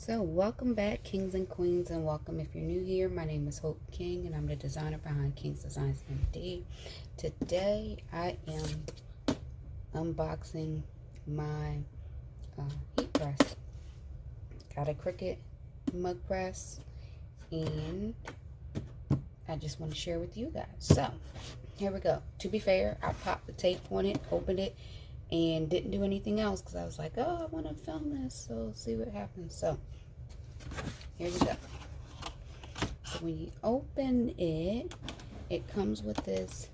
So welcome back, kings and queens, and welcome if you're new here. My name is Hope King and I'm the designer behind King's Designs MD. Today I am unboxing my heat press. Got a Cricut Mug Press and I just want to share with you guys. So here we go. To be fair, I popped the tape on it, opened it, and didn't do anything else because I was like, oh, I want to film this, so see what happens. So here we go. So when you open it, it comes with this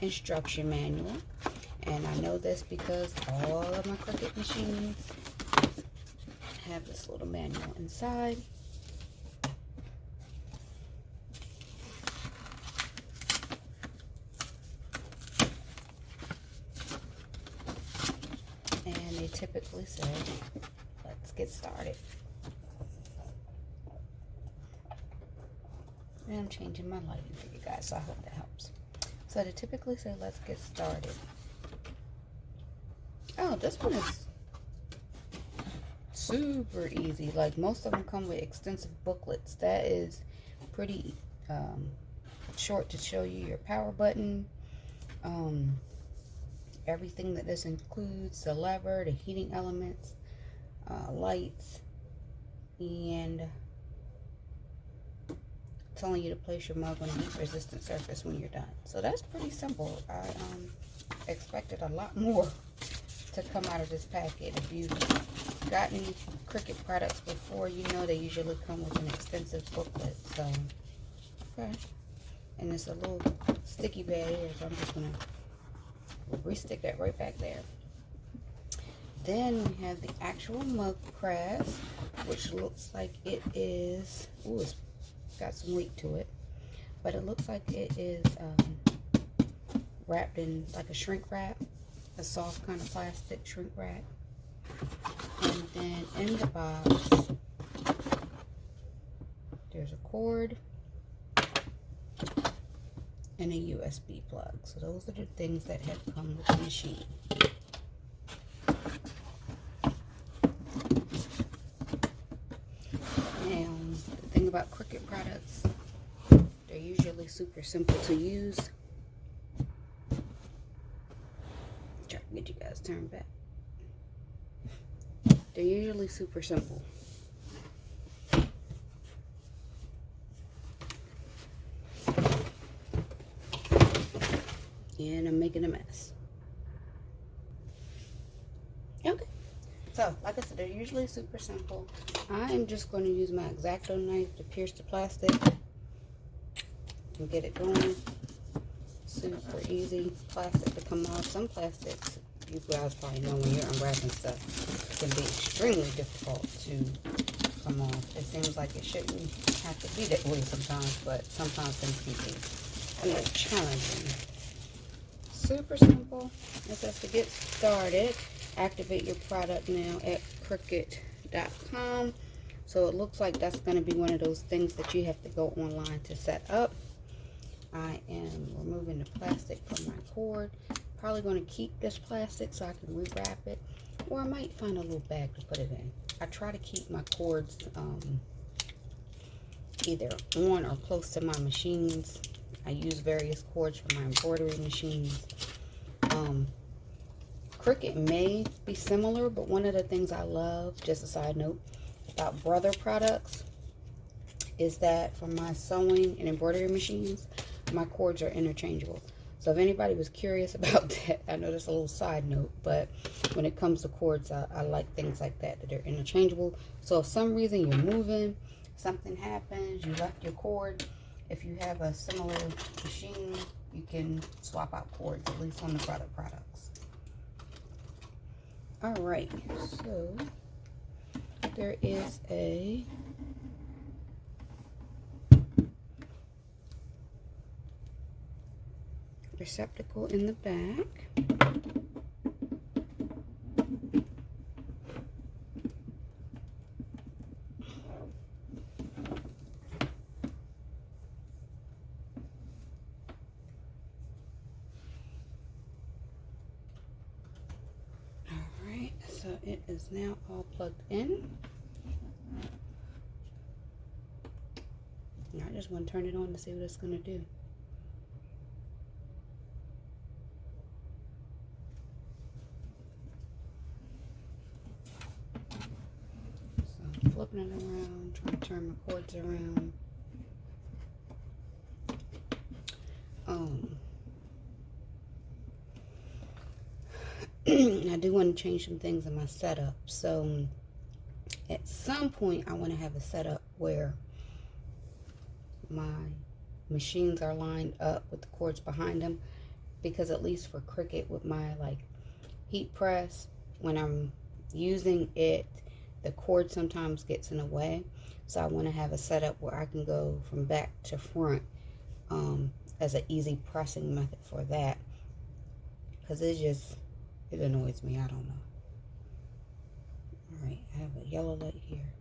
instruction manual, and I know this because all of my Cricut machines have this little manual inside. And they typically say, let's get started. And I'm changing my lighting for you guys, so I hope that helps. So they typically say, let's get started. Oh, this one is super easy. Like, most of them come with extensive booklets. That is pretty short to show you your power button. Everything that this includes, the lever, the heating elements, lights, and telling you to place your mug on a heat resistant surface when you're done. So that's pretty simple. I expected a lot more to come out of this packet. If you've gotten Cricut products before, you know they usually come with an extensive booklet. So, okay. And it's a little sticky pad here, so I'm just going to re-stick that right back there. Then we have the actual mug press, which looks like it is, ooh, it's got some weight to it, but it looks like it is wrapped in like a shrink wrap, a soft kind of plastic shrink wrap. And then in the box, there's a cord and a USB plug. So those are the things that have come with the machine. Now, the thing about Cricut products, they're usually super simple to use. Try to get you guys turned back. They're usually super simple. And I'm making a mess. Okay. So, like I said, they're usually super simple. I am just going to use my X-Acto knife to pierce the plastic and get it going. Super easy plastic to come off. Some plastics, you guys probably know when you're unwrapping stuff, can be extremely difficult to come off. It seems like it shouldn't have to be that way sometimes, but sometimes things can be a little challenging. Super simple. It says to get started, activate your product now at Cricut.com. So it looks like that's going to be one of those things that you have to go online to set up. I am removing the plastic from my cord. Probably going to keep this plastic so I can rewrap it, or I might find a little bag to put it in. I try to keep my cords either on or close to my machines. I use various cords for my embroidery machines. Cricut may be similar, but one of the things I love, just a side note, about Brother products is that for my sewing and embroidery machines, my cords are interchangeable. So if anybody was curious about that, I know that's a little side note, but when it comes to cords, I like things like that they're interchangeable. So if some reason you're moving, something happens, you left your cord, if you have a similar machine, you can swap out cords, at least on the Brother products. Alright, so there is a receptacle in the back. So it is now all plugged in. I just want to turn it on to see what it's going to do. So I'm flipping it around, trying to turn my cords around. I do want to change some things in my setup. So at some point I want to have a setup where my machines are lined up with the cords behind them, because at least for Cricut with my like heat press, when I'm using it, the cord sometimes gets in the way. So I want to have a setup where I can go from back to front as an easy pressing method for that, because it annoys me. I don't know. All right, I have a yellow light here.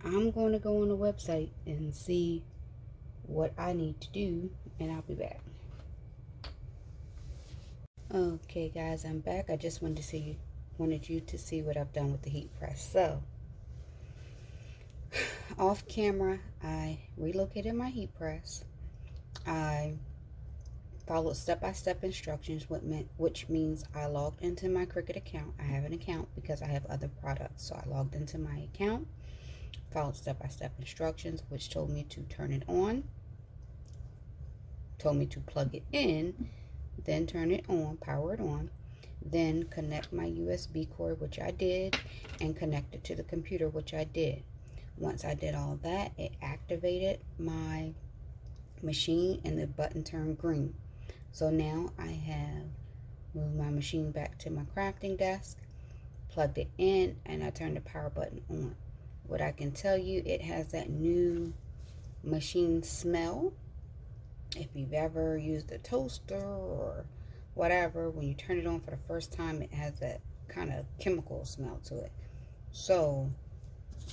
I'm going to go on the website and see what I need to do, and I'll be back. Okay guys, I'm back. I just wanted you to see what I've done with the heat press. So off camera, I relocated my heat press. I followed step-by-step instructions, which means I logged into my Cricut account. I have an account because I have other products, so I logged into my account, followed step-by-step instructions, which told me to turn it on, told me to plug it in, then turn it on, power it on, then connect my USB cord, which I did, and connect it to the computer, which I did. Once I did all that, it activated my machine and the button turned green. So now I have moved my machine back to my crafting desk, plugged it in, and I turned the power button on. What I can tell you, it has that new machine smell. If you've ever used a toaster or whatever, when you turn it on for the first time, it has that kind of chemical smell to it. So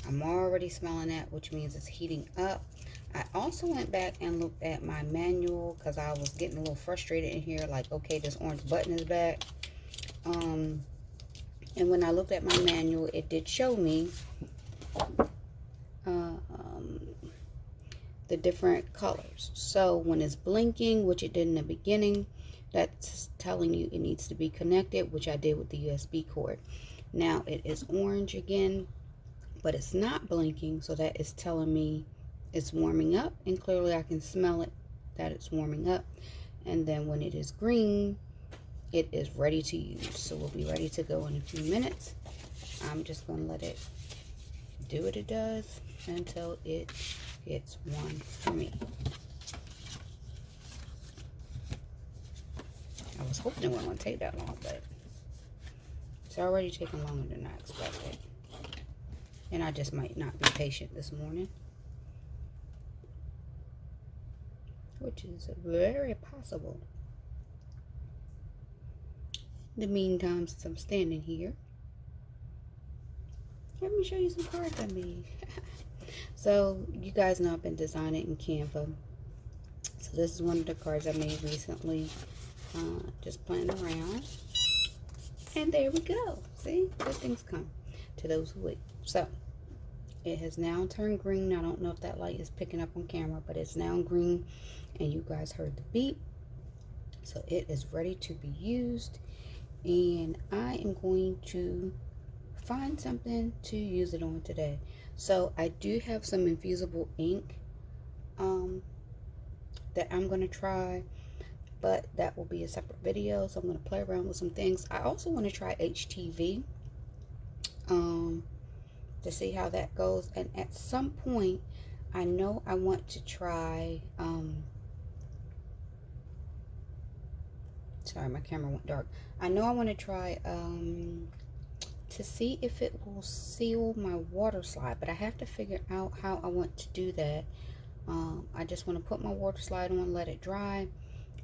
I'm already smelling that, which means it's heating up. I also went back and looked at my manual because I was getting a little frustrated in here, like, okay, this orange button is back. And when I looked at my manual, it did show me the different colors. So when it's blinking, which it did in the beginning, that's telling you it needs to be connected, which I did with the USB cord. Now it is orange again, but it's not blinking, so that is telling me it's warming up, and clearly I can smell it that it's warming up. And then when it is green, it is ready to use. So we'll be ready to go in a few minutes. I'm just going to let it do what it does until it gets warm for me. I was hoping it wasn't going to take that long, but it's already taking longer than I expected. And I just might not be patient this morning, which is very possible. In the meantime, since I'm standing here, let me show you some cards I made. So you guys know I've been designing in Canva. So this is one of the cards I made recently, just playing around. And there we go. See, good things come to those who wait. So it has now turned green. I don't know if that light is picking up on camera, but it's now green, and you guys heard the beep. So it is ready to be used, and I am going to find something to use it on today. So I do have some infusible ink that I'm going to try, but that will be a separate video. So I'm going to play around with some things. I also want to try HTV to see how that goes, and at some point I know I want to try sorry, my camera went dark. I know I want to try to see if it will seal my water slide, but I have to figure out how I want to do that. I just want to put my water slide on, let it dry,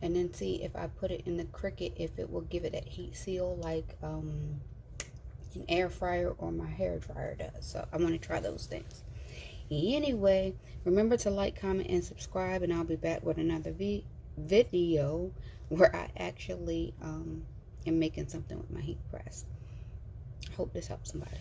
and then see if I put it in the Cricut, if it will give it that heat seal like an air fryer or my hair dryer does. So I want to try those things. Anyway, remember to like, comment, and subscribe, and I'll be back with another video where I actually am making something with my heat press. Hope this helps somebody.